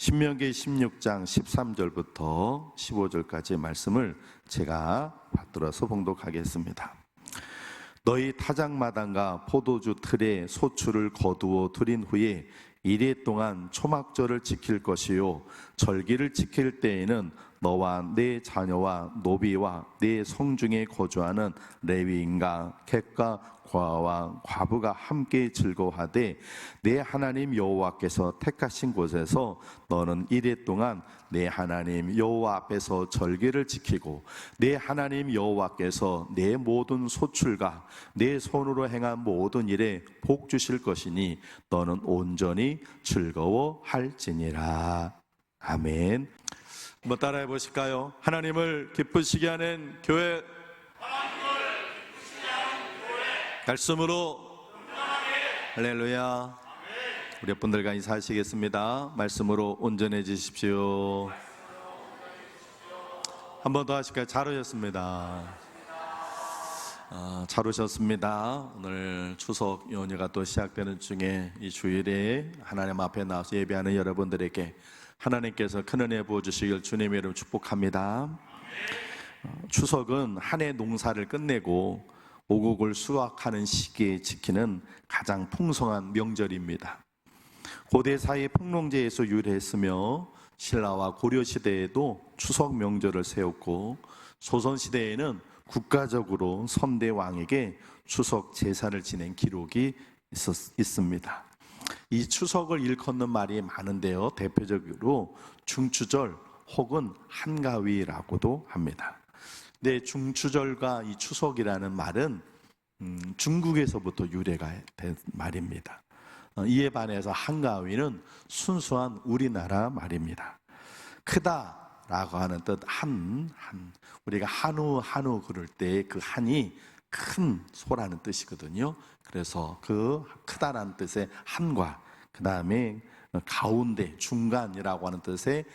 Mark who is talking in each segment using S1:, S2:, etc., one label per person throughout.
S1: 신명기 16장 13절부터 15절까지의 말씀을 제가 받들어서 봉독하겠습니다. 너희 타작마당과 포도주 틀에 소출을 거두어 들인 후에 이레 동안 초막절을 지킬 것이요 절기를 지킬 때에는 너와 네 자녀와 노비와 네 성중에 거주하는 레위인과 객과 과와 과부가 함께 즐거워하되 내 하나님 여호와께서 택하신 곳에서 너는 이레 동안 내 하나님 여호와 앞에서 절기를 지키고 내 하나님 여호와께서 내 모든 소출과 내 손으로 행한 모든 일에 복 주실 것이니 너는 온전히 즐거워할지니라. 아멘. 한번 따라해 보실까요? 하나님을 기쁘시게 하는 교회, 말씀으로 할렐루야. 우리 분들과 인사하시겠습니다. 말씀으로 온전해지십시오. 한 번 더 하실까요? 잘 오셨습니다. 잘 오셨습니다. 오늘 추석 연휴가 또 시작되는 중에 이 주일에 하나님 앞에 나와서 예배하는 여러분들에게 하나님께서 큰 은혜 부어주시길 주님의 이름으로 축복합니다. 추석은 한 해 농사를 끝내고 오곡을 수확하는 시기에 지키는 가장 풍성한 명절입니다. 고대 사회 풍농제에서 유래했으며 신라와 고려 시대에도 추석 명절을 세웠고 조선 시대에는 국가적으로 선대 왕에게 추석 제사를 지낸 기록이 있습니다. 이 추석을 일컫는 말이 많은데요, 대표적으로 중추절 혹은 한가위라고도 합니다. 네, 중추절과 이 추석이라는 말은 중국에서부터 유래가 된 말입니다. 이에 반해서 한가위는 순수한 우리나라 말입니다. 크다라고 하는 뜻 우리가 한우 그럴 때 그 한이 큰 소라는 뜻이거든요. 그래서 그 크다라는 뜻의 한과 그 다음에 가운데 중간이라고 하는 뜻의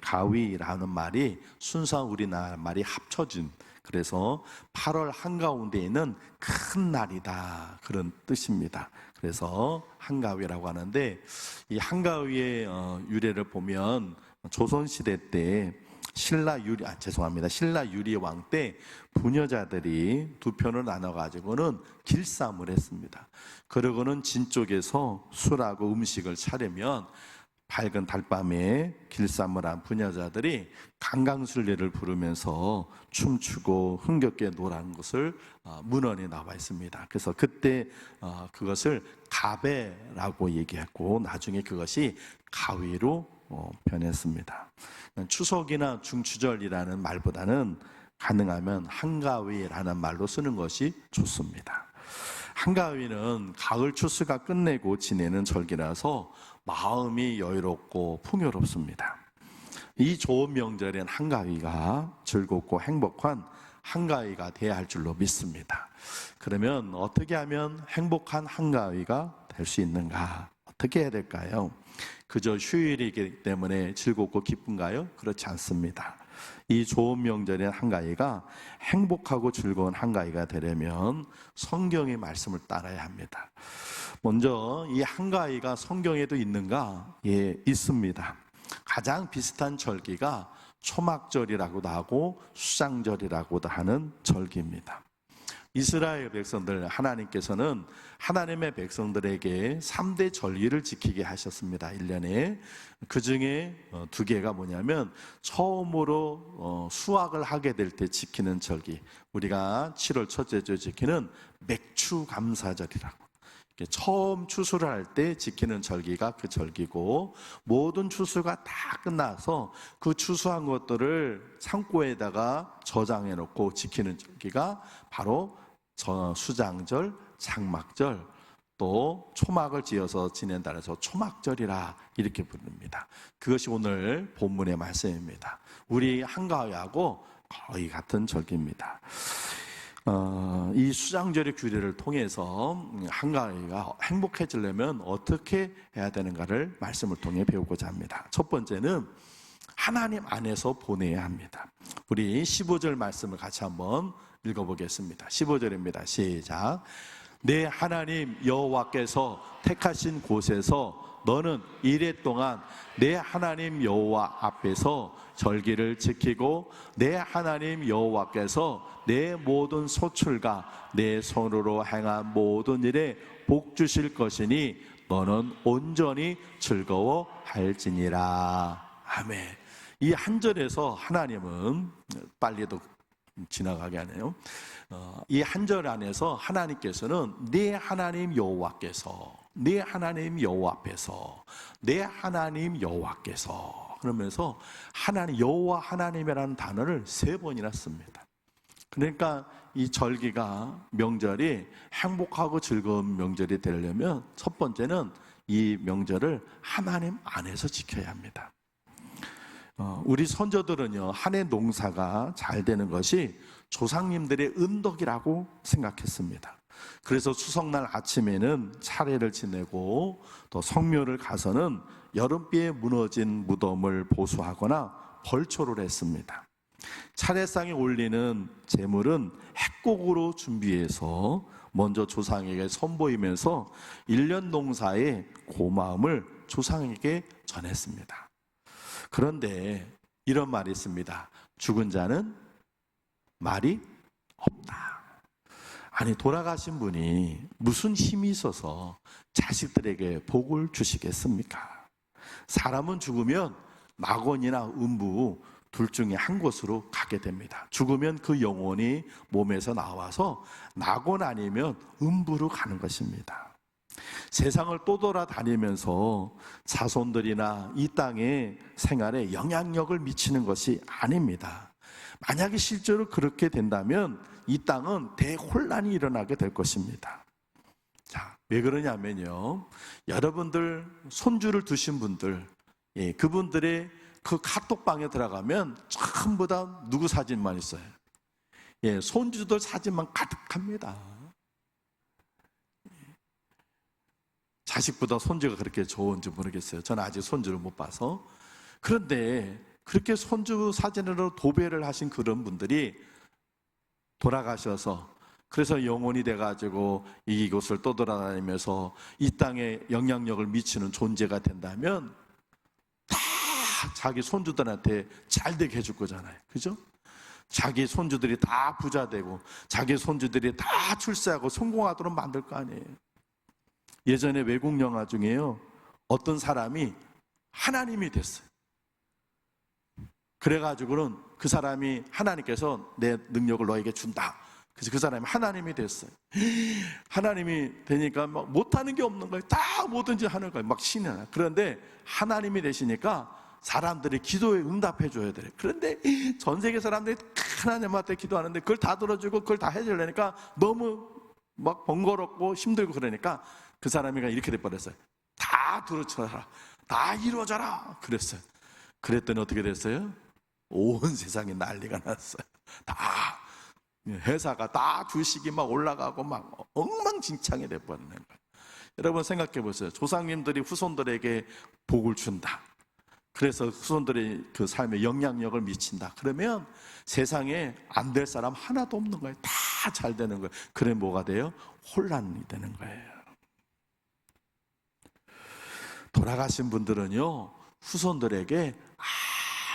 S1: 가위라는 말이 순수한 우리나라 말이 합쳐진, 그래서 8월 한가운데에는 큰 날이다 그런 뜻입니다. 그래서 한가위라고 하는데, 이 한가위의 유래를 보면 조선시대 때 신라 유리 왕 때 부녀자들이 두 편을 나눠가지고는 길쌈을 했습니다. 그러고는 진 쪽에서 술하고 음식을 차리면 밝은 달밤에 길쌈을 한 부녀자들이 강강술래를 부르면서 춤추고 흥겹게 노라는 것을 문헌에 나와 있습니다. 그래서 그때 그것을 가배라고 얘기했고 나중에 그것이 가위로 변했습니다. 추석이나 중추절이라는 말보다는 가능하면 한가위라는 말로 쓰는 것이 좋습니다. 한가위는 가을 추수가 끝내고 지내는 절기라서 마음이 여유롭고 풍요롭습니다. 이 좋은 명절엔 한가위가 즐겁고 행복한 한가위가 되어야 할 줄로 믿습니다. 그러면 어떻게 하면 행복한 한가위가 될 수 있는가? 어떻게 해야 될까요? 그저 휴일이기 때문에 즐겁고 기쁜가요? 그렇지 않습니다. 이 좋은 명절의 한가위가 행복하고 즐거운 한가위가 되려면 성경의 말씀을 따라야 합니다. 먼저 이 한가위가 성경에도 있는가? 예, 있습니다. 가장 비슷한 절기가 초막절이라고도 하고 수장절이라고도 하는 절기입니다. 이스라엘 백성들, 하나님께서는 하나님의 백성들에게 3대 절기를 지키게 하셨습니다. 1년에. 그 중에 2개가 뭐냐면 처음으로 수확을 하게 될 때 지키는 절기, 우리가 7월 첫째 주에 지키는 맥추감사절이라고, 처음 추수를 할 때 지키는 절기가 그 절기고, 모든 추수가 다 끝나서 그 추수한 것들을 창고에다가 저장해 놓고 지키는 절기가 바로 수장절, 장막절, 또 초막을 지어서 지낸다 해서 초막절이라 이렇게 부릅니다. 그것이 오늘 본문의 말씀입니다. 우리 한가위하고 거의 같은 절기입니다. 이 수장절의 규례를 통해서 한가위가 행복해지려면 어떻게 해야 되는가를 말씀을 통해 배우고자 합니다. 첫 번째는 하나님 안에서 보내야 합니다. 우리 15절 말씀을 같이 한번 읽어보겠습니다. 15절입니다. 시작. 내 하나님 여호와께서 택하신 곳에서 너는 이래 동안 내 하나님 여호와 앞에서 절기를 지키고 내 하나님 여호와께서 내 모든 소출과 내 손으로 행한 모든 일에 복 주실 것이니 너는 온전히 즐거워할지니라. 아멘. 이 한 절에서 하나님은, 빨리도 지나가게 하네요. 이 한 절 안에서 하나님께서는 내 하나님 여호와께서, 내 하나님 여호와 앞에서, 내 하나님 여호와께서, 그러면서 하나님 여호와 하나님이라는 단어를 3번이나 씁니다. 그러니까 이 절기가, 명절이 행복하고 즐거운 명절이 되려면 첫 번째는 이 명절을 하나님 안에서 지켜야 합니다. 우리 선조들은요, 한 해 농사가 잘 되는 것이 조상님들의 은덕이라고 생각했습니다. 그래서 추석날 아침에는 차례를 지내고 또 성묘를 가서는 여름비에 무너진 무덤을 보수하거나 벌초를 했습니다. 차례상에 올리는 제물은 핵국으로 준비해서 먼저 조상에게 선보이면서 1년 농사의 고마움을 조상에게 전했습니다. 그런데 이런 말이 있습니다. 죽은 자는 말이 없다. 아니, 돌아가신 분이 무슨 힘이 있어서 자식들에게 복을 주시겠습니까? 사람은 죽으면 낙원이나 음부 둘 중에 한 곳으로 가게 됩니다. 죽으면 그 영혼이 몸에서 나와서 낙원 아니면 음부로 가는 것입니다. 세상을 떠돌아다니면서 자손들이나 이 땅의 생활에 영향력을 미치는 것이 아닙니다. 만약에 실제로 그렇게 된다면 이 땅은 대혼란이 일어나게 될 것입니다. 자, 왜 그러냐면요, 여러분들 손주를 두신 분들, 그분들의 그 카톡방에 들어가면 전부 다 누구 사진만 있어요. 손주들 사진만 가득합니다. 자식보다 손주가 그렇게 좋은지 모르겠어요. 저는 아직 손주를 못 봐서. 그런데 그렇게 손주 사진으로 도배를 하신 그런 분들이 돌아가셔서, 그래서 영혼이 돼가지고 이곳을 떠돌아다니면서 이 땅에 영향력을 미치는 존재가 된다면 다 자기 손주들한테 잘 되게 해줄 거잖아요. 그죠? 자기 손주들이 다 부자 되고 자기 손주들이 다 출세하고 성공하도록 만들 거 아니에요. 예전에 외국 영화 중에요, 어떤 사람이 하나님이 됐어요. 그래가지고는 그 사람이, 하나님께서 내 능력을 너에게 준다. 그래서 그 사람이 하나님이 됐어요. 하나님이 되니까 막 못하는 게 없는 거예요. 다 뭐든지 하는 거예요. 막 신이 나요. 그런데 하나님이 되시니까 사람들이 기도에 응답해 줘야 돼요. 그런데 전 세계 사람들이 하나님한테 기도하는데 그걸 다 들어주고 그걸 다 해주려니까 너무 막 번거롭고 힘들고, 그러니까 그 사람이 이렇게 돼버렸어요. 다 들어줘라, 다 이루어져라 그랬어요. 그랬더니 어떻게 됐어요? 온 세상이 난리가 났어요. 다 회사가 다 주식이 막 올라가고 막 엉망진창이 돼버리는 거예요. 여러분 생각해 보세요. 조상님들이 후손들에게 복을 준다, 그래서 후손들의 그 삶에 영향력을 미친다, 그러면 세상에 안 될 사람 하나도 없는 거예요. 다 잘 되는 거예요. 그래 뭐가 돼요? 혼란이 되는 거예요. 돌아가신 분들은요, 후손들에게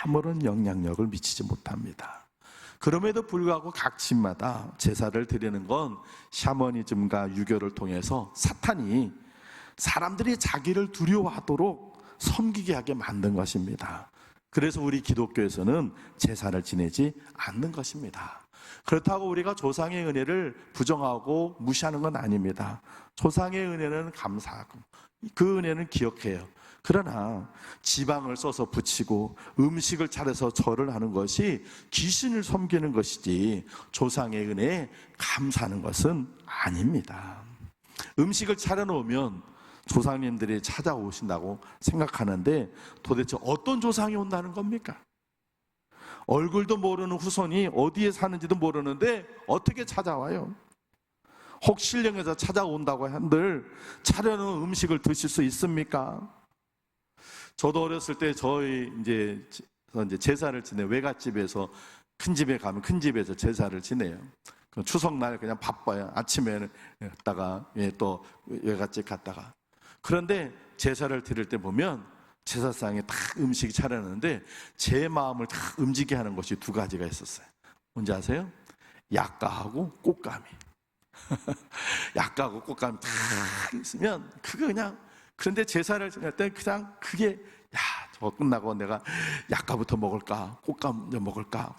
S1: 아무런 영향력을 미치지 못합니다. 그럼에도 불구하고 각 집마다 제사를 드리는 건 샤머니즘과 유교를 통해서 사탄이 사람들이 자기를 두려워하도록 섬기게 하게 만든 것입니다. 그래서 우리 기독교에서는 제사를 지내지 않는 것입니다. 그렇다고 우리가 조상의 은혜를 부정하고 무시하는 건 아닙니다. 조상의 은혜는 감사하고 그 은혜는 기억해요. 그러나 지방을 써서 붙이고 음식을 차려서 절을 하는 것이 귀신을 섬기는 것이지 조상의 은혜에 감사하는 것은 아닙니다. 음식을 차려놓으면 조상님들이 찾아오신다고 생각하는데 도대체 어떤 조상이 온다는 겁니까? 얼굴도 모르는 후손이 어디에 사는지도 모르는데 어떻게 찾아와요? 혹 신령해서 찾아온다고 한들 차려놓은 음식을 드실 수 있습니까? 저도 어렸을 때 저희 이제 제사를 지내 외갓집에서 큰 집에 가면 큰 집에서 제사를 지내요. 그 추석날 그냥 바빠요. 아침에 갔다가 또 외갓집 갔다가. 그런데 제사를 드릴 때 보면 제사상에 딱 음식이 차렸는데 제 마음을 다 움직이게 하는 것이 두 가지가 있었어요. 뭔지 아세요? 약과하고 꽃감이. 약과하고 꽃감이 딱 있으면 그거 그냥, 그런데 제사를 지낼 때 그냥 그게, 야, 저거 끝나고 내가 약과부터 먹을까 꽃감 먼저 먹을까.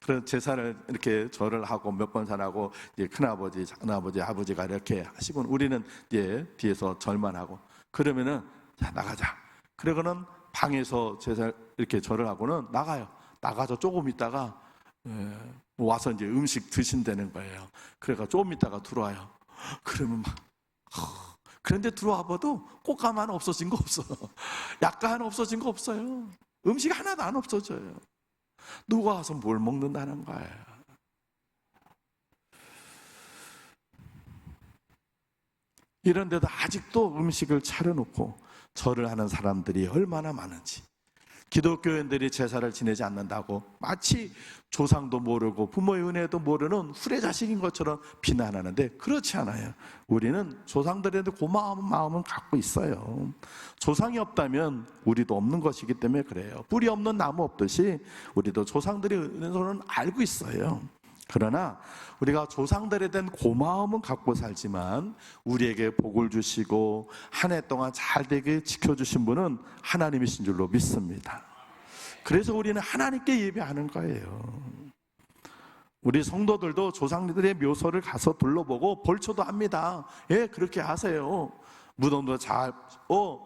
S1: 그런 제사를 이렇게 절을 하고 몇 번 살하고 이제 큰아버지, 작은아버지, 아버지가 이렇게 하시고 우리는 이제 뒤에서 절만 하고 그러면은 자 나가자. 그러고는 방에서 제사 이렇게 절을 하고는 나가요. 나가서 조금 있다가 와서 이제 음식 드신다는 거예요. 그래가 조금 있다가 들어와요. 그러면 막 그런데 들어와 봐도 꽃감 하나 없어진 거 없어. 약간 하나 없어진 거 없어요. 음식 하나도 안 없어져요. 누가 와서 뭘 먹는다는 거예요. 이런데도 아직도 음식을 차려놓고 절을 하는 사람들이 얼마나 많은지. 기독교인들이 제사를 지내지 않는다고 마치 조상도 모르고 부모의 은혜도 모르는 후레자식인 것처럼 비난하는데 그렇지 않아요. 우리는 조상들한테 고마운 마음은 갖고 있어요. 조상이 없다면 우리도 없는 것이기 때문에 그래요. 뿌리 없는 나무 없듯이 우리도 조상들의 은혜는 알고 있어요. 그러나 우리가 조상들에 대한 고마움은 갖고 살지만 우리에게 복을 주시고 한 해 동안 잘 되게 지켜주신 분은 하나님이신 줄로 믿습니다. 그래서 우리는 하나님께 예배하는 거예요. 우리 성도들도 조상들의 묘소를 가서 둘러보고 벌초도 합니다. 예, 그렇게 하세요. 무덤도 잘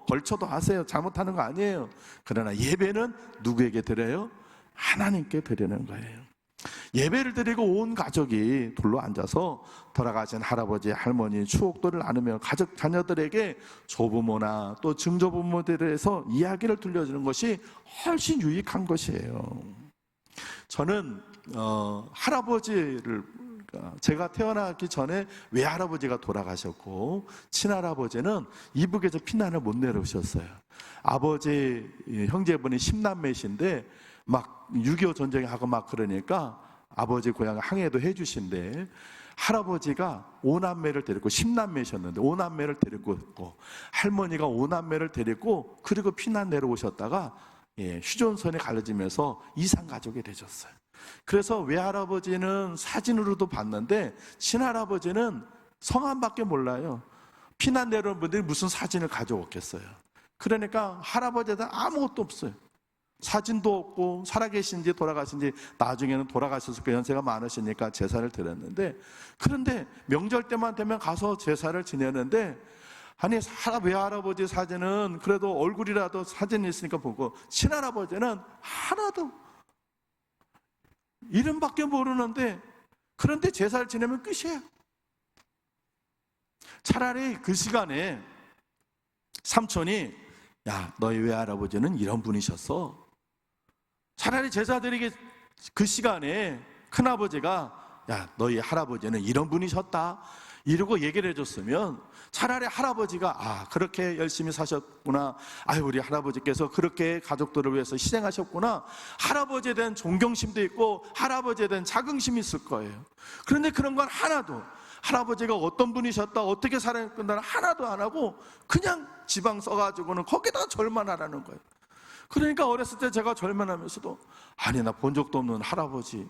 S1: 벌초도 하세요. 잘못하는 거 아니에요. 그러나 예배는 누구에게 드려요? 하나님께 드리는 거예요. 예배를 드리고 온 가족이 둘러 앉아서 돌아가신 할아버지, 할머니 추억들을 나누며 가족, 자녀들에게 조부모나 또 증조부모들에 대해서 이야기를 들려주는 것이 훨씬 유익한 것이에요. 저는 할아버지를, 제가 태어나기 전에 외할아버지가 돌아가셨고 친할아버지는 이북에서 피난을 못 내려오셨어요. 아버지 형제분이 10남매신데 막 6.25 전쟁에 하고 막 그러니까 아버지 고향 항해도 해주신데 할아버지가 5남매를 데리고 10남매셨는데 5남매를 데리고 있고 할머니가 5남매를 데리고 그리고 피난 내려오셨다가 휴전선에 갈라지면서 이산가족이 되셨어요. 그래서 외할아버지는 사진으로도 봤는데 친할아버지는 성함밖에 몰라요. 피난 내려온 분들이 무슨 사진을 가져왔겠어요. 그러니까 할아버지한테 아무것도 없어요. 사진도 없고 살아계신지 돌아가신지 나중에는 돌아가셔서 그 연세가 많으시니까 제사를 드렸는데 그런데 명절 때만 되면 가서 제사를 지내는데 아니 외할아버지 사진은 그래도 얼굴이라도 사진이 있으니까 보고 친할아버지는 하나도 이름밖에 모르는데 그런데 제사를 지내면 끝이에요. 차라리 그 시간에 삼촌이 야 너희 외할아버지는 이런 분이셨어. 차라리 제사 드리기 그 시간에 큰아버지가 야 너희 할아버지는 이런 분이셨다 이러고 얘기를 해줬으면 차라리 할아버지가 그렇게 열심히 사셨구나, 우리 할아버지께서 그렇게 가족들을 위해서 희생하셨구나, 할아버지에 대한 존경심도 있고 할아버지에 대한 자긍심이 있을 거예요. 그런데 그런 건 하나도, 할아버지가 어떤 분이셨다 어떻게 살았구나 하나도 안 하고 그냥 지방 써가지고는 거기다가 절만 하라는 거예요. 그러니까 어렸을 때 제가 절만하면서도 아니 나 본 적도 없는 할아버지,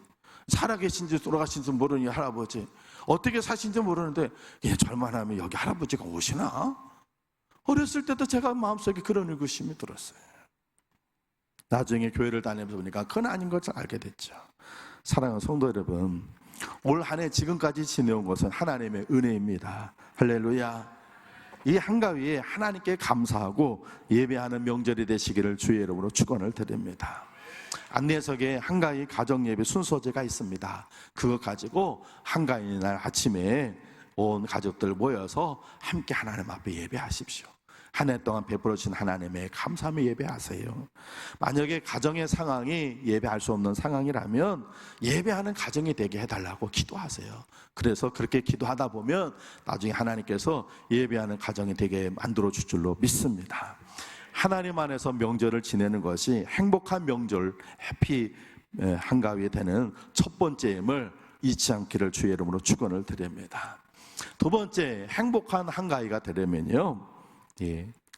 S1: 살아계신지 돌아가신지 모르는 할아버지 어떻게 사신지 모르는데 절만하면 여기 할아버지가 오시나? 어렸을 때도 제가 마음속에 그런 의구심이 들었어요. 나중에 교회를 다니면서 보니까 그건 아닌 것을 알게 됐죠. 사랑하는 성도 여러분, 올 한 해 지금까지 지내온 것은 하나님의 은혜입니다. 할렐루야. 이 한가위에 하나님께 감사하고 예배하는 명절이 되시기를 주의 이름으로 축원을 드립니다. 안내석에 한가위 가정예배 순서제가 있습니다. 그거 가지고 한가위 날 아침에 온 가족들 모여서 함께 하나님 앞에 예배하십시오. 한 해 동안 베풀어 주신 하나님의 감사함에 예배하세요. 만약에 가정의 상황이 예배할 수 없는 상황이라면 예배하는 가정이 되게 해달라고 기도하세요. 그래서 그렇게 기도하다 보면 나중에 하나님께서 예배하는 가정이 되게 만들어 줄 줄로 믿습니다. 하나님 안에서 명절을 지내는 것이 행복한 명절, 해피 한가위 되는 첫 번째임을 잊지 않기를 주의 이름으로 축원을 드립니다. 두 번째, 행복한 한가위가 되려면요,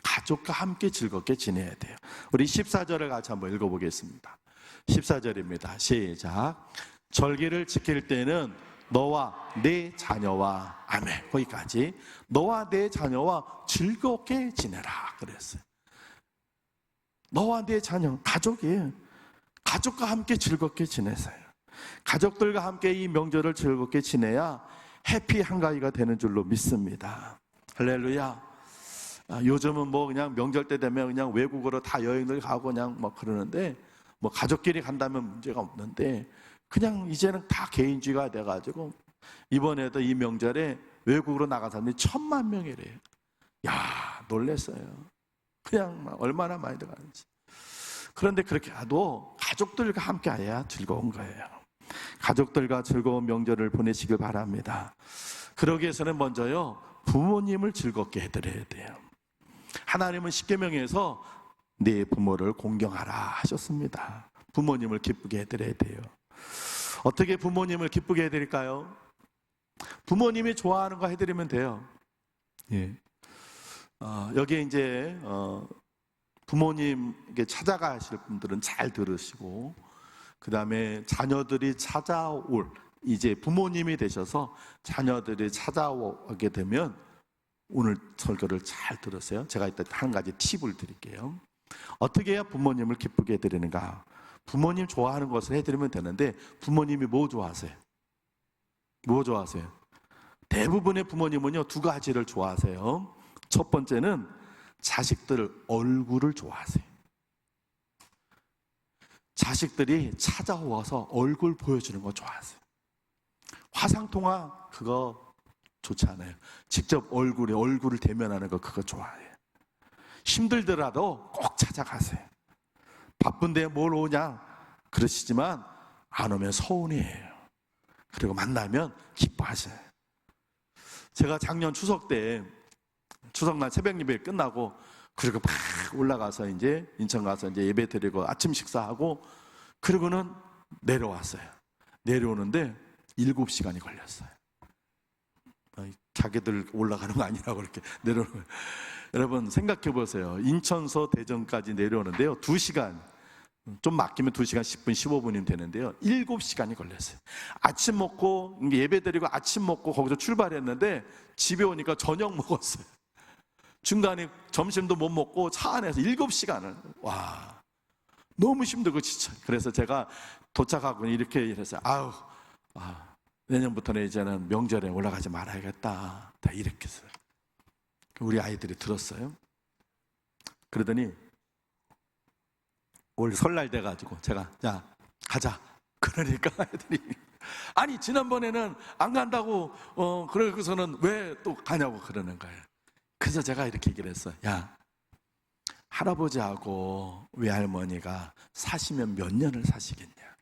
S1: 가족과 함께 즐겁게 지내야 돼요. 우리 14절을 같이 한번 읽어보겠습니다. 14절입니다. 시작. 절기를 지킬 때는 너와 내 자녀와, 아멘, 거기까지, 너와 내 자녀와 즐겁게 지내라 그랬어요. 너와 내 자녀, 가족이에요. 가족과 함께 즐겁게 지내세요. 가족들과 함께 이 명절을 즐겁게 지내야 해피 한가위가 되는 줄로 믿습니다. 할렐루야. 요즘은 뭐 그냥 명절 때 되면 그냥 외국으로 다 여행을 가고 그냥 뭐 그러는데, 뭐 가족끼리 간다면 문제가 없는데, 그냥 이제는 다 개인주의가 돼가지고 이번에도 이 명절에 외국으로 나간 사람들이 1000만 명이래요. 야, 놀랬어요. 그냥 막 얼마나 많이 들어가는지. 그런데 그렇게 해도 가족들과 함께 해야 즐거운 거예요. 가족들과 즐거운 명절을 보내시길 바랍니다. 그러기 위해서는 먼저요, 부모님을 즐겁게 해드려야 돼요. 하나님은 십계명에서 네 부모를 공경하라 하셨습니다. 부모님을 기쁘게 해드려야 돼요. 어떻게 부모님을 기쁘게 해드릴까요? 부모님이 좋아하는 거 해드리면 돼요. 여기에 이제 부모님에게 찾아가실 분들은 잘 들으시고, 그 다음에 자녀들이 찾아올, 이제 부모님이 되셔서 자녀들이 찾아오게 되면 오늘 설교를 잘 들으세요. 제가 이따 한 가지 팁을 드릴게요. 어떻게 해야 부모님을 기쁘게 해드리는가? 부모님 좋아하는 것을 해드리면 되는데, 부모님이 뭐 좋아하세요? 뭐 좋아하세요? 대부분의 부모님은요, 두 가지를 좋아하세요. 첫 번째는 자식들 얼굴을 좋아하세요. 자식들이 찾아와서 얼굴 보여주는 거 좋아하세요. 화상통화 그거 좋지 않아요. 직접 얼굴을 대면하는 거 그거 좋아해요. 힘들더라도 꼭 찾아가세요. 바쁜데 뭘 오냐 그러시지만 안 오면 서운해해요. 그리고 만나면 기뻐하셔요. 제가 작년 추석 때, 추석날 새벽 예배 끝나고 그리고 막 올라가서 이제 인천 가서 이제 예배 드리고 아침 식사하고 그러고는 내려왔어요. 내려오는데 7시간이 걸렸어요. 자기들 올라가는 거 아니라고 그렇게 내려오는 거예요. 여러분 생각해 보세요. 인천서 대전까지 내려오는데요, 2시간, 좀 맡기면 2시간 10분 15분이면 되는데요, 7시간이 걸렸어요. 아침 먹고 예배 드리고 아침 먹고 거기서 출발했는데 집에 오니까 저녁 먹었어요. 중간에 점심도 못 먹고 차 안에서 7시간을, 와, 너무 힘들고 지쳐. 그래서 제가 도착하고 이렇게 했어요. 내년부터는 이제는 명절에 올라가지 말아야겠다, 다 이렇게 했어요. 우리 아이들이 들었어요. 그러더니 올 설날 돼가지고 제가, 야 가자 그러니까 애들이, 아니 지난번에는 안 간다고 그러고서는 왜 또 가냐고 그러는 거예요. 그래서 제가 이렇게 얘기를 했어요. 야, 할아버지하고 외할머니가 사시면 몇 년을 사시겠냐.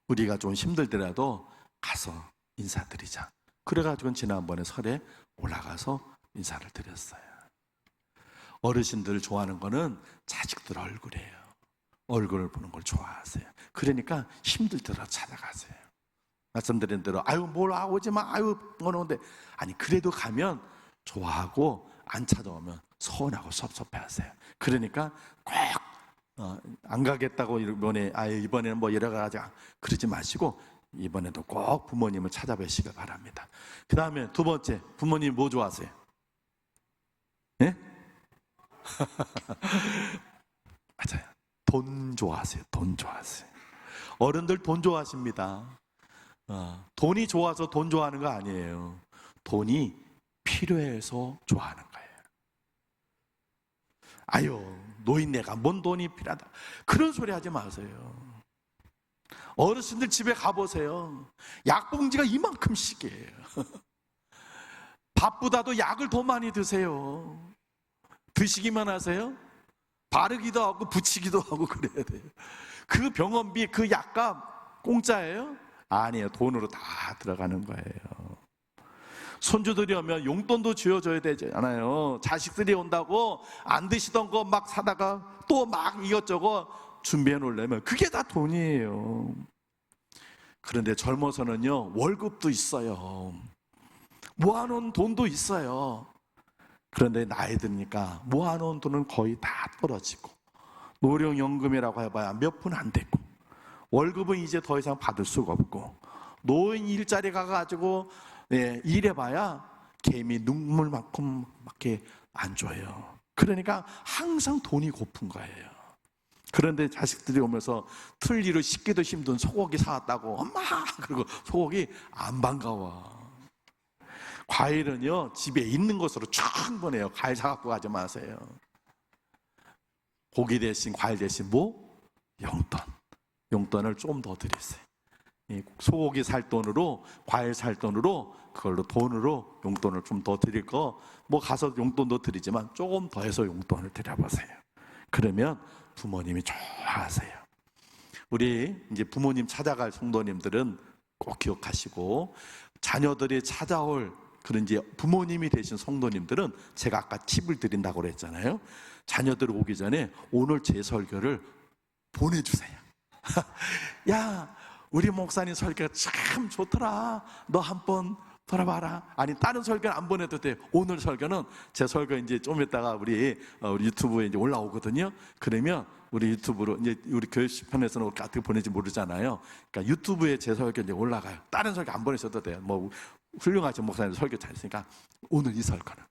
S1: 우리가 좀 힘들더라도 가서 인사드리자. 그래가지고 지난번에 설에 올라가서 인사를 드렸어요. 어르신들 좋아하는 거는 자식들 얼굴이에요. 얼굴을 보는 걸 좋아하세요. 그러니까 힘들더라도 찾아가세요. 말씀드린 대로 뭘 오지 마, 오는데, 아니 그래도 가면 좋아하고, 안 찾아오면 서운하고 섭섭해하세요. 그러니까 꼭 안 가겠다고 이번에는 뭐 여러 가지 그러지 마시고 이번에도 꼭 부모님을 찾아뵈시길 바랍니다. 그 다음에 두 번째, 부모님 뭐 좋아하세요? 예? 맞아요. 돈 좋아하세요. 돈 좋아하세요. 어른들 돈 좋아하십니다. 돈이 좋아서 돈 좋아하는 거 아니에요. 돈이 필요해서 좋아하는 거예요. 노인네가 뭔 돈이 필요하다, 그런 소리 하지 마세요. 어르신들 집에 가보세요. 약봉지가 이만큼씩이에요. 밥보다도 약을 더 많이 드세요. 드시기만 하세요? 바르기도 하고 붙이기도 하고 그래야 돼요. 그 병원비, 그 약값 공짜예요? 아니에요. 돈으로 다 들어가는 거예요. 손주들이 오면 용돈도 쥐어줘야 되잖아요. 자식들이 온다고 안 드시던 거 막 사다가 또 막 이것저것 준비해 놓으려면 그게 다 돈이에요. 그런데 젊어서는요, 월급도 있어요. 모아놓은 돈도 있어요. 그런데 나이 드니까 모아놓은 돈은 거의 다 떨어지고, 노령연금이라고 해봐야 몇 푼 안 되고, 월급은 이제 더 이상 받을 수가 없고, 노인 일자리 가가지고 일해봐야 개미 눈물만큼밖에 안 줘요. 그러니까 항상 돈이 고픈 거예요. 그런데 자식들이 오면서 틀 위로 씻기도 힘든 소고기 사왔다고 엄마 그리고 소고기 안 반가워. 과일은요 집에 있는 것으로 충분해요. 과일 사갖고 가지 마세요. 고기 대신 과일 대신 뭐? 용돈을 좀 더 드리세요. 소고기 살 돈으로, 과일 살 돈으로, 그걸로 돈으로 용돈을 좀 더 드릴 거, 뭐 가서 용돈도 드리지만 조금 더 해서 용돈을 드려보세요. 그러면 부모님이 좋아하세요. 우리 이제 부모님 찾아갈 성도님들은 꼭 기억하시고, 자녀들이 찾아올 그런 이제 부모님이 되신 성도님들은 제가 아까 팁을 드린다고 그랬잖아요. 자녀들 오기 전에 오늘 제 설교를 보내주세요. 야, 우리 목사님 설교가 참 좋더라. 너 한번 돌아봐라. 아니 다른 설교는 안 보내도 돼. 오늘 설교는 제 설교 이제 좀 이따가 우리 유튜브에 이제 올라오거든요. 그러면 우리 유튜브로 이제 우리 교회편에서는 어떻게 보내지 모르잖아요. 그러니까 유튜브에 제 설교 이제 올라가요. 다른 설교 안 보내셔도 돼요. 뭐 훌륭하신 목사님 설교 잘했으니까 오늘 이 설교는.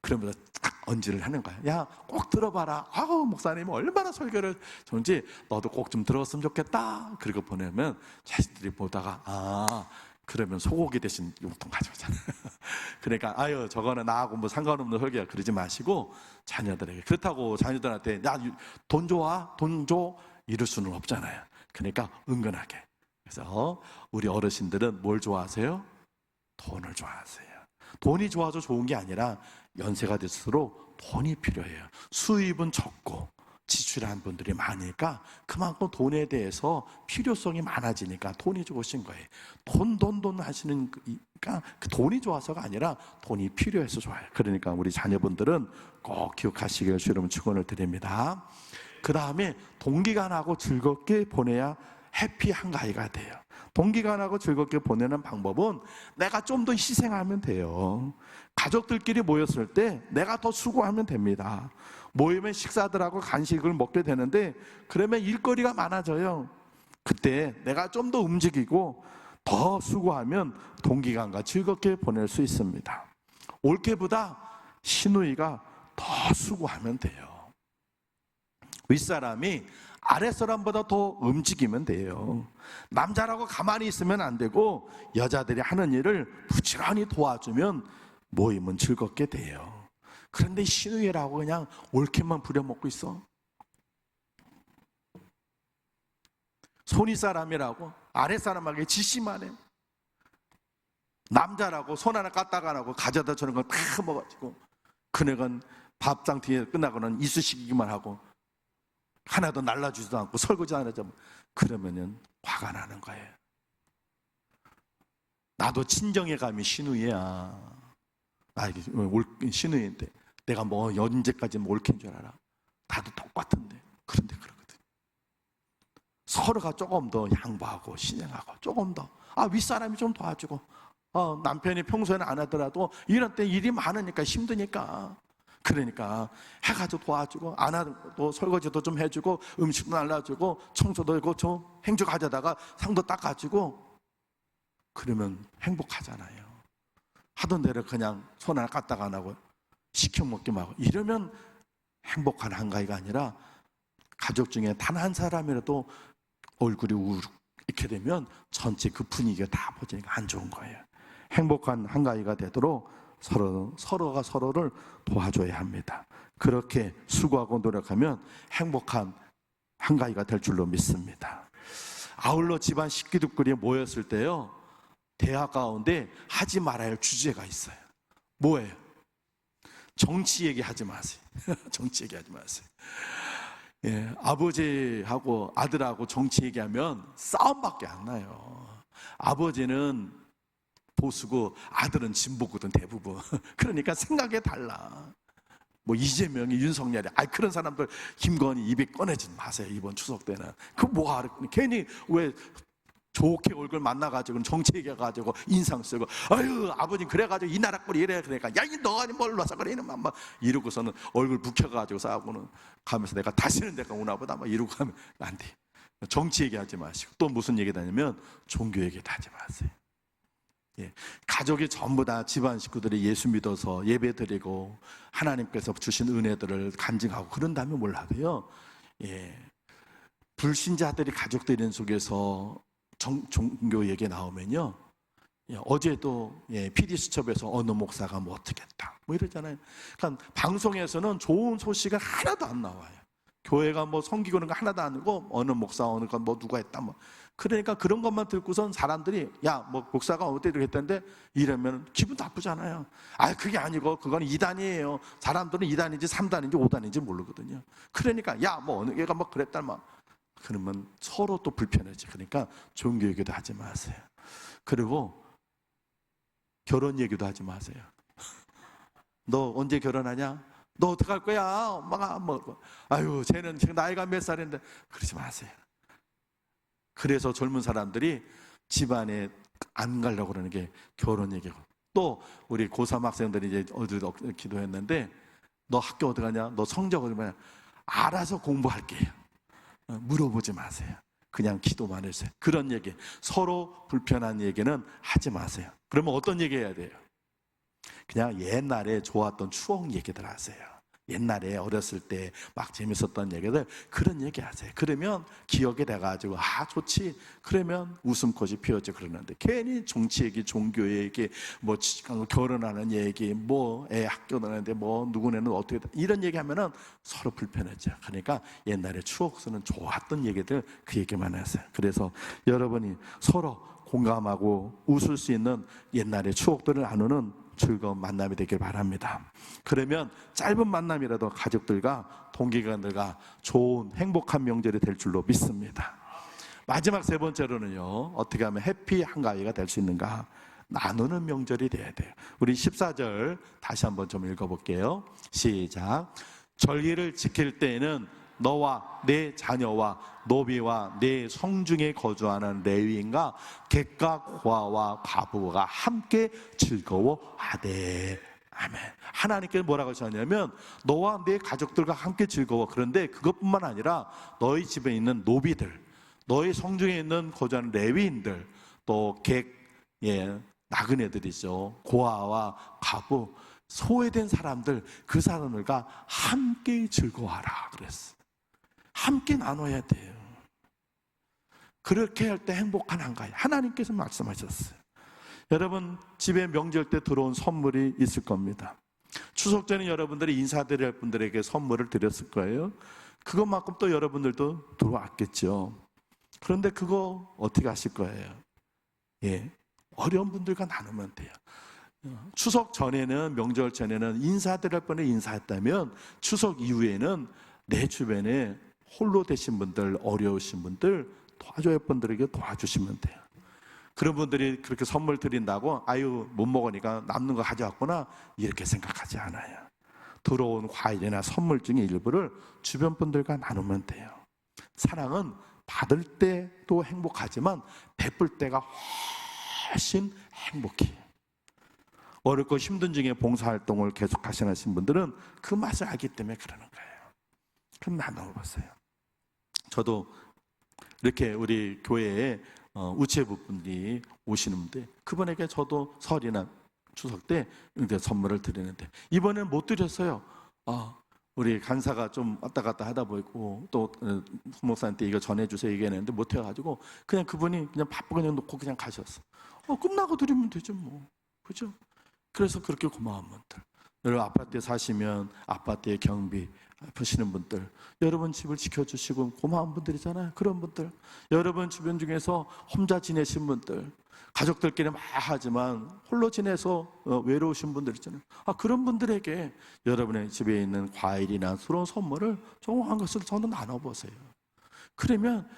S1: 그러면서 딱 언지를 하는 거야. 야, 꼭 들어봐라. 아우, 목사님 얼마나 설교를 좋은지 너도 꼭 좀 들었으면 좋겠다. 그리고 보내면 자식들이 보다가 그러면 소고기 대신 용돈 가져오잖아. 그러니까 아유, 저거는 나하고 뭐 상관없는 설교야 그러지 마시고 자녀들에게. 그렇다고 자녀들한테 야, 돈 좋아? 돈 줘? 이럴 수는 없잖아요. 그러니까 은근하게. 그래서 우리 어르신들은 뭘 좋아하세요? 돈을 좋아하세요. 돈이 좋아서 좋은 게 아니라 연세가 될수록 돈이 필요해요. 수입은 적고 지출한 분들이 많으니까 그만큼 돈에 대해서 필요성이 많아지니까 돈이 좋으신 거예요. 돈 하시는 그러니까 그 돈이 좋아서가 아니라 돈이 필요해서 좋아요. 그러니까 우리 자녀분들은 꼭 기억하시길 주님 축원을 드립니다. 그 다음에 동기간하고 즐겁게 보내야 해피 한가위가 돼요. 동기간하고 즐겁게 보내는 방법은 내가 좀 더 희생하면 돼요. 가족들끼리 모였을 때 내가 더 수고하면 됩니다. 모이면 식사들하고 간식을 먹게 되는데 그러면 일거리가 많아져요. 그때 내가 좀 더 움직이고 더 수고하면 동기간과 즐겁게 보낼 수 있습니다. 올케보다 시누이가 더 수고하면 돼요. 윗사람이 아랫사람보다 더 움직이면 돼요. 남자라고 가만히 있으면 안 되고 여자들이 하는 일을 부지런히 도와주면 모임은 즐겁게 돼요. 그런데 시누이라고 그냥 올케만 부려먹고 있어. 손윗사람이라고 아랫사람에게 지시만 해. 남자라고 손 하나 까딱 안 하고 가져다 주는 건 다 먹어가지고 그네건 밥상 뒤에 끝나고는 이쑤시기만 하고 하나도 날라주지도 않고 설거지 안 하죠. 그러면은 화가 나는 거예요. 나도 친정에 가면 시누이야. 나 이게 시누이인데 내가 뭐 언제까지 올케인 줄 알아? 나도 똑같은데. 그런데 그러거든. 서로가 조금 더 양보하고 신행하고 조금 더 윗사람이 좀 도와주고 남편이 평소에는 안 하더라도 이런 때 일이 많으니까 힘드니까 그러니까 해가지고 도와주고 안 하도 설거지도 좀 해주고 음식도 날라주고 청소도 하고 좀 행주 가져다가 상도 닦아주고 그러면 행복하잖아요. 하던 대로 그냥 손 하나 까딱 안 하고 시켜 먹기만 하고 이러면 행복한 한가위가 아니라 가족 중에 단 한 사람이라도 얼굴이 우르르 이렇게 되면 전체 그 분위기가 다 퍼지니까 안 좋은 거예요. 행복한 한가위가 되도록 서로가 서로를 도와줘야 합니다. 그렇게 수고하고 노력하면 행복한 한가위가 될 줄로 믿습니다. 아울러 집안 식구들끼리 모였을 때요, 대화 가운데 하지 말아야 할 주제가 있어요. 뭐예요? 정치 얘기하지 마세요. 정치 얘기하지 마세요. 예, 아버지하고 아들하고 정치 얘기하면 싸움밖에 안 나요. 아버지는 보수고 아들은 진보거든 대부분. 그러니까 생각이 달라. 뭐 이재명이 윤석열이 그런 사람들 김건희 입에 꺼내지 마세요. 이번 추석 때는 그 뭐하러 괜히 왜 좋게 얼굴 만나가지고 정치 얘기해가지고 인상 쓰고, 아유 아버님 그래가지고 이 나라 꼴이 이래, 그러니까 야 이 너가 뭘 와서 그래 이놈아 막 이러고서는 얼굴 묵혀가지고 싸우고는 가면서 내가 다시는 내가 오나보다 막 이러고 가면 안 돼. 정치 얘기하지 마시고 또 무슨 얘기도 하냐면 종교 얘기도 하지 마세요. 예, 가족이 전부 다 집안 식구들이 예수 믿어서 예배 드리고 하나님께서 주신 은혜들을 간증하고 그런다면 몰라도요, 예, 불신자들이 가족들 있는 속에서 종교 얘기 나오면요, 예, 어제도 PD수첩에서 어느 목사가 뭐 어떻게 했다 뭐 이러잖아요. 그러니까 방송에서는 좋은 소식은 하나도 안 나와요. 교회가 뭐 섬기고 그런 거 하나도 아니고 어느 목사 어느 건 뭐 누가 했다 뭐. 그러니까 그런 것만 듣고선 사람들이 야 뭐 목사가 어떻게 했다는데 이러면 기분 나쁘잖아요. 아 그게 아니고 그건 2단이에요. 사람들은 2단인지 3단인지 5단인지 모르거든요. 그러니까 야 뭐 어느 애가 뭐 그랬다 막 그러면 서로 또 불편하지. 그러니까 종교 얘기도 하지 마세요. 그리고 결혼 얘기도 하지 마세요. 너 언제 결혼하냐? 너 어떡할 거야? 엄마가 뭐 아유 쟤는 지금 나이가 몇 살인데 그러지 마세요. 그래서 젊은 사람들이 집안에 안 가려고 그러는 게 결혼 얘기고, 또 우리 고3 학생들이 이제 어디도 기도했는데 너 학교 어디 가냐? 너 성적 어디 가냐? 알아서 공부할게요. 물어보지 마세요. 그냥 기도만 해주세요. 그런 얘기, 서로 불편한 얘기는 하지 마세요. 그러면 어떤 얘기 해야 돼요? 그냥 옛날에 좋았던 추억 얘기들 하세요. 옛날에 어렸을 때 막 재밌었던 얘기들, 그런 얘기 하세요. 그러면 기억이 돼가지고 아 좋지, 그러면 웃음꽃이 피어져. 그러는데 괜히 정치 얘기, 종교 얘기, 뭐 결혼하는 얘기, 뭐 애 학교 다니는데 뭐 누구네는 어떻게 이런 얘기 하면은 서로 불편하죠. 그러니까 옛날에 추억 속는 좋았던 얘기들 그 얘기만 하세요. 그래서 여러분이 서로 공감하고 웃을 수 있는 옛날의 추억들을 나누는 즐거운 만남이 되길 바랍니다. 그러면 짧은 만남이라도 가족들과 동기간들과 좋은 행복한 명절이 될 줄로 믿습니다. 마지막 세 번째로는요, 어떻게 하면 해피 한가위가 될 수 있는가? 나누는 명절이 돼야 돼요. 우리 14절 다시 한번 좀 읽어볼게요. 시작. 절기를 지킬 때에는 너와 내 자녀와 노비와 내 성중에 거주하는 레위인과 객과 고아와 과부가 함께 즐거워하되. 아멘. 하나님께서 뭐라고 하셨냐면 너와 내 가족들과 함께 즐거워. 그런데 그것뿐만 아니라 너희 집에 있는 노비들, 너희 성중에 있는 거주하는 레위인들, 또 객, 나그네들이죠. 고아와 과부, 소외된 사람들, 그 사람들과 함께 즐거워하라 그랬어. 함께 나눠야 돼요. 그렇게 할 때 행복한 한가위. 하나님께서 말씀하셨어요. 여러분 집에 명절 때 들어온 선물이 있을 겁니다. 추석 전에 여러분들이 인사드릴 분들에게 선물을 드렸을 거예요. 그것만큼 또 여러분들도 들어왔겠죠. 그런데 그거 어떻게 하실 거예요? 어려운 분들과 나누면 돼요. 추석 전에는, 명절 전에는 인사드릴 분에 인사했다면 추석 이후에는 내 주변에 홀로 되신 분들, 어려우신 분들, 도와줘야 할 분들에게 도와주시면 돼요. 그런 분들이 그렇게 선물 드린다고 아유 못 먹으니까 남는 거 가져왔구나 이렇게 생각하지 않아요. 들어온 과일이나 선물 중에 일부를 주변 분들과 나누면 돼요. 사랑은 받을 때도 행복하지만 베풀 때가 훨씬 행복해요. 어렵고 힘든 중에 봉사활동을 계속 하시는 분들은 그 맛을 알기 때문에 그러는 거예요. 그럼 나눠보세요. 저도 이렇게 우리 교회에 우체부 분들이 오시는데 그분에게 저도 설이나 추석 때 선물을 드리는데 이번에는 못 드렸어요. 우리 간사가 좀 왔다 갔다 하다 보이고 또 목사한테 이거 전해주세요 얘기했는데 못 해가지고 그냥 그분이 그냥 바쁘게 그냥 놓고 그냥 가셨어. 끝나고 드리면 되죠 뭐. 그죠? 그래서 그렇게 고마운 분들, 여러분 아파트에 사시면 아파트의 경비 보시는 분들, 여러분 집을 지켜주시고 고마운 분들이잖아요. 그런 분들, 여러분 주변 중에서 혼자 지내신 분들, 가족들끼리 막 하지만 홀로 지내서 외로우신 분들 있잖아요. 그런 분들에게 여러분의 집에 있는 과일이나 새로운 선물을 정한 것을 저는 나눠보세요. 그러면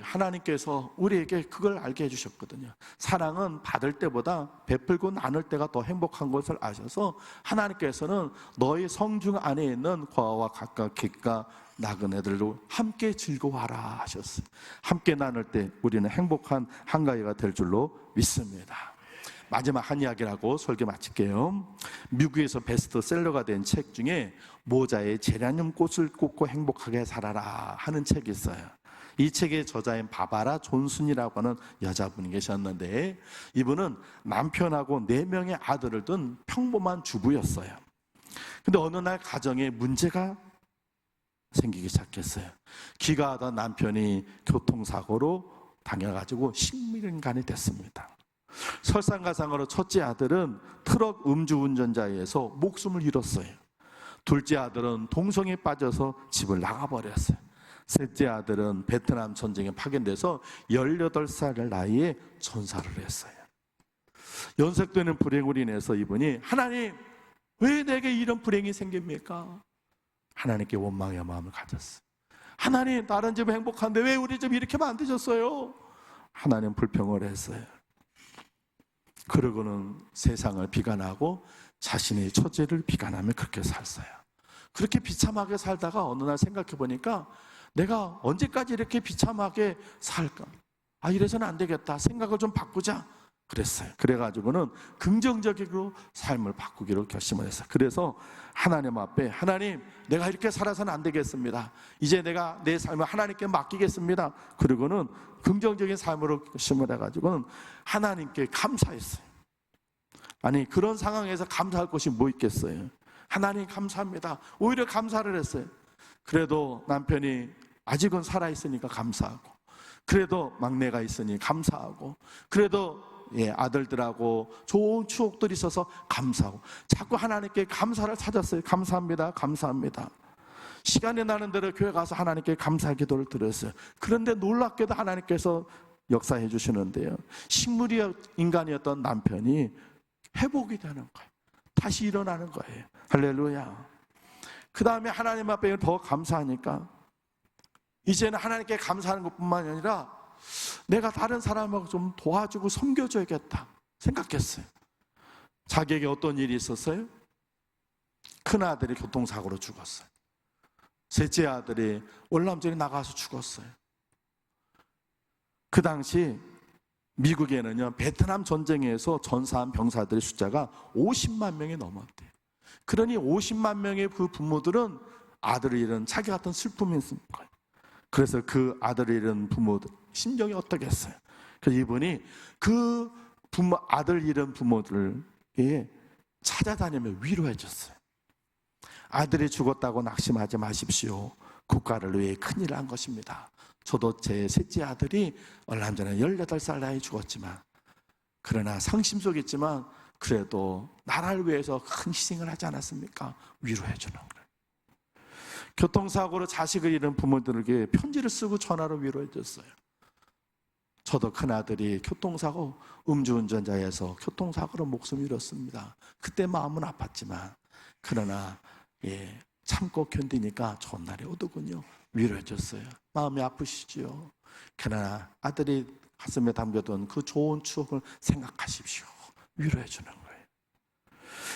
S1: 하나님께서 우리에게 그걸 알게 해주셨거든요. 사랑은 받을 때보다 베풀고 나눌 때가 더 행복한 것을 아셔서 하나님께서는 너희 성중 안에 있는 고아와 각각 객과 나그네들도 함께 즐거워하라 하셨어요. 함께 나눌 때 우리는 행복한 한가위가 될 줄로 믿습니다. 마지막 한 이야기라고 설교 마칠게요. 미국에서 베스트셀러가 된 책 중에 모자에 제라늄 꽃을 꽂고 행복하게 살아라 하는 책이 있어요. 이 책의 저자인 바바라 존슨이라고 하는 여자분이 계셨는데, 이분은 남편하고 4명의 아들을 둔 평범한 주부였어요. 근데 어느 날 가정에 문제가 생기기 시작했어요. 귀가하던 남편이 교통사고로 당해가지고 식물인간이 됐습니다. 설상가상으로 첫째 아들은 트럭 음주운전자에 의해서 목숨을 잃었어요. 둘째 아들은 동성에 빠져서 집을 나가버렸어요. 셋째 아들은 베트남 전쟁에 파견돼서 18살 나이에 전사를 했어요. 연속되는 불행으로 인해서 이분이 하나님, 왜 내게 이런 불행이 생깁니까? 하나님께 원망의 마음을 가졌어요. 하나님, 다른 집은 행복한데 왜 우리 집 이렇게 만드셨어요? 하나님 불평을 했어요. 그러고는 세상을 비관하고 자신의 처제를 비관하며 그렇게 살았어요. 그렇게 비참하게 살다가 어느 날 생각해 보니까 내가 언제까지 이렇게 비참하게 살까? 이래서는 안 되겠다. 생각을 좀 바꾸자. 그랬어요. 그래가지고는 긍정적으로 삶을 바꾸기로 결심을 했어요. 그래서 하나님 앞에, 하나님, 내가 이렇게 살아서는 안 되겠습니다. 이제 내가 내 삶을 하나님께 맡기겠습니다. 그리고는 긍정적인 삶으로 결심을 해가지고는 하나님께 감사했어요. 아니, 그런 상황에서 감사할 것이 뭐 있겠어요? 하나님 감사합니다. 오히려 감사를 했어요. 그래도 남편이 아직은 살아있으니까 감사하고, 그래도 막내가 있으니 감사하고, 그래도 아들들하고 좋은 추억들이 있어서 감사하고, 자꾸 하나님께 감사를 찾았어요. 감사합니다, 감사합니다. 시간이 나는 대로 교회 가서 하나님께 감사 기도를 드렸어요. 그런데 놀랍게도 하나님께서 역사해 주시는데요, 식물이 인간이었던 남편이 회복이 되는 거예요. 다시 일어나는 거예요. 할렐루야. 그 다음에 하나님 앞에 더 감사하니까 이제는 하나님께 감사하는 것뿐만 아니라 내가 다른 사람하고 좀 도와주고 섬겨줘야겠다 생각했어요. 자기에게 어떤 일이 있었어요? 큰 아들이 교통사고로 죽었어요. 셋째 아들이 월남전에 나가서 죽었어요. 그 당시 미국에는요, 베트남 전쟁에서 전사한 병사들의 숫자가 50만 명이 넘었대요. 그러니 50만 명의 그 부모들은 아들을 잃은 자기 같은 슬픔이 있을 거예요. 그래서 그 아들을 잃은 부모들 심정이 어떻겠어요? 그래서 이분이 그 아들 잃은 부모들에게 찾아다니며 위로해 줬어요. 아들이 죽었다고 낙심하지 마십시오. 국가를 위해 큰일 한 것입니다. 저도 제 셋째 아들이 얼마 전에 18살 나이에 죽었지만, 그러나 상심 속에 있지만 그래도 나라를 위해서 큰 희생을 하지 않았습니까? 위로해 주는 거예요. 교통사고로 자식을 잃은 부모들에게 편지를 쓰고 전화로 위로해 줬어요. 저도 큰아들이 교통사고, 음주운전자에서 교통사고로 목숨을 잃었습니다. 그때 마음은 아팠지만 그러나 참고 견디니까 좋은 날이 오더군요. 위로해 줬어요. 마음이 아프시지요. 그러나 아들이 가슴에 담겨둔 그 좋은 추억을 생각하십시오. 위로해 주는 거예요.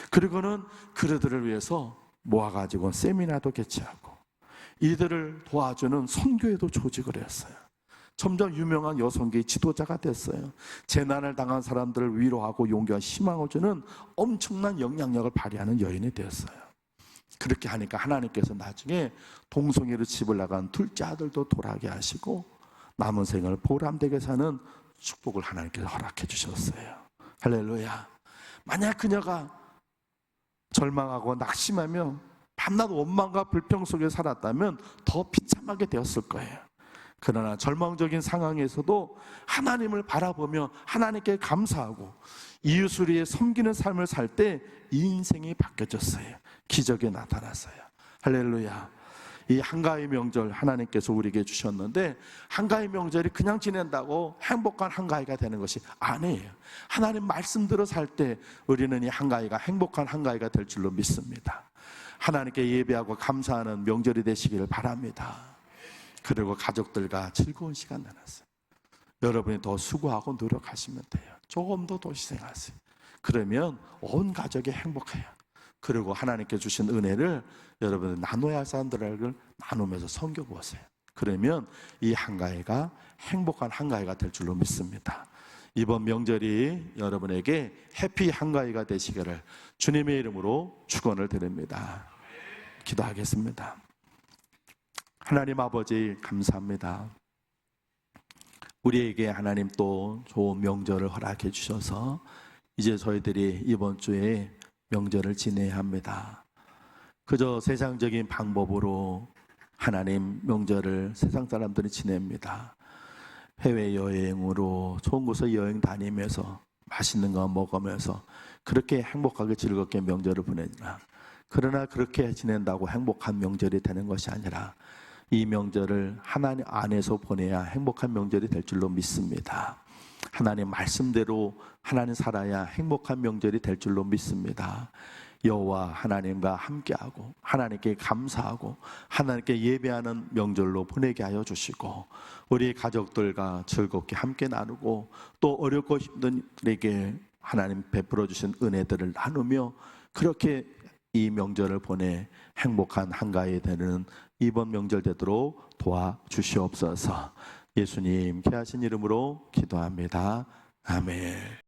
S1: 그리고는 그들을 위해서 모아가지고 세미나도 개최하고 이들을 도와주는 선교회도 조직을 했어요. 점점 유명한 여성계의 지도자가 됐어요. 재난을 당한 사람들을 위로하고 용기와 희망을 주는 엄청난 영향력을 발휘하는 여인이 되었어요. 그렇게 하니까 하나님께서 나중에 동성애로 집을 나간 둘째 아들도 돌아가게 하시고 남은 생을 보람되게 사는 축복을 하나님께서 허락해 주셨어요. 할렐루야. 만약 그녀가 절망하고 낙심하며 밤낮 원망과 불평 속에 살았다면 더 비참하게 되었을 거예요. 그러나 절망적인 상황에서도 하나님을 바라보며 하나님께 감사하고 이웃을 위해 섬기는 삶을 살 때 인생이 바뀌어졌어요. 기적이 나타났어요. 할렐루야. 이 한가위 명절 하나님께서 우리에게 주셨는데, 한가위 명절이 그냥 지낸다고 행복한 한가위가 되는 것이 아니에요. 하나님 말씀대로 살 때 우리는 이 한가위가 행복한 한가위가 될 줄로 믿습니다. 하나님께 예배하고 감사하는 명절이 되시기를 바랍니다. 그리고 가족들과 즐거운 시간 나눴어요. 여러분이 더 수고하고 노력하시면 돼요. 조금 더 희생하세요. 그러면 온 가족이 행복해요. 그리고 하나님께 주신 은혜를 여러분 나눠야 할 사람들에게 나누면서 섬겨보세요. 그러면 이 한가위가 행복한 한가위가 될 줄로 믿습니다. 이번 명절이 여러분에게 해피 한가위가 되시기를 주님의 이름으로 축원을 드립니다. 기도하겠습니다. 하나님 아버지 감사합니다. 우리에게 하나님 또 좋은 명절을 허락해 주셔서 이제 저희들이 이번 주에 명절을 지내야 합니다. 그저 세상적인 방법으로 하나님 명절을 세상 사람들이 지냅니다. 해외여행으로 좋은 곳에 여행 다니면서 맛있는 거 먹으면서 그렇게 행복하게 즐겁게 명절을 보내나, 그러나 그렇게 지낸다고 행복한 명절이 되는 것이 아니라 이 명절을 하나님 안에서 보내야 행복한 명절이 될 줄로 믿습니다. 하나님 말씀대로 하나님 살아야 행복한 명절이 될 줄로 믿습니다. 여호와 하나님과 함께하고 하나님께 감사하고 하나님께 예배하는 명절로 보내게 하여 주시고, 우리 가족들과 즐겁게 함께 나누고 또 어렵고 힘든 이들에게 하나님 베풀어 주신 은혜들을 나누며 그렇게 이 명절을 보내 행복한 한가위 되는 이번 명절 되도록 도와주시옵소서. 예수님 귀하신 이름으로 기도합니다. 아멘.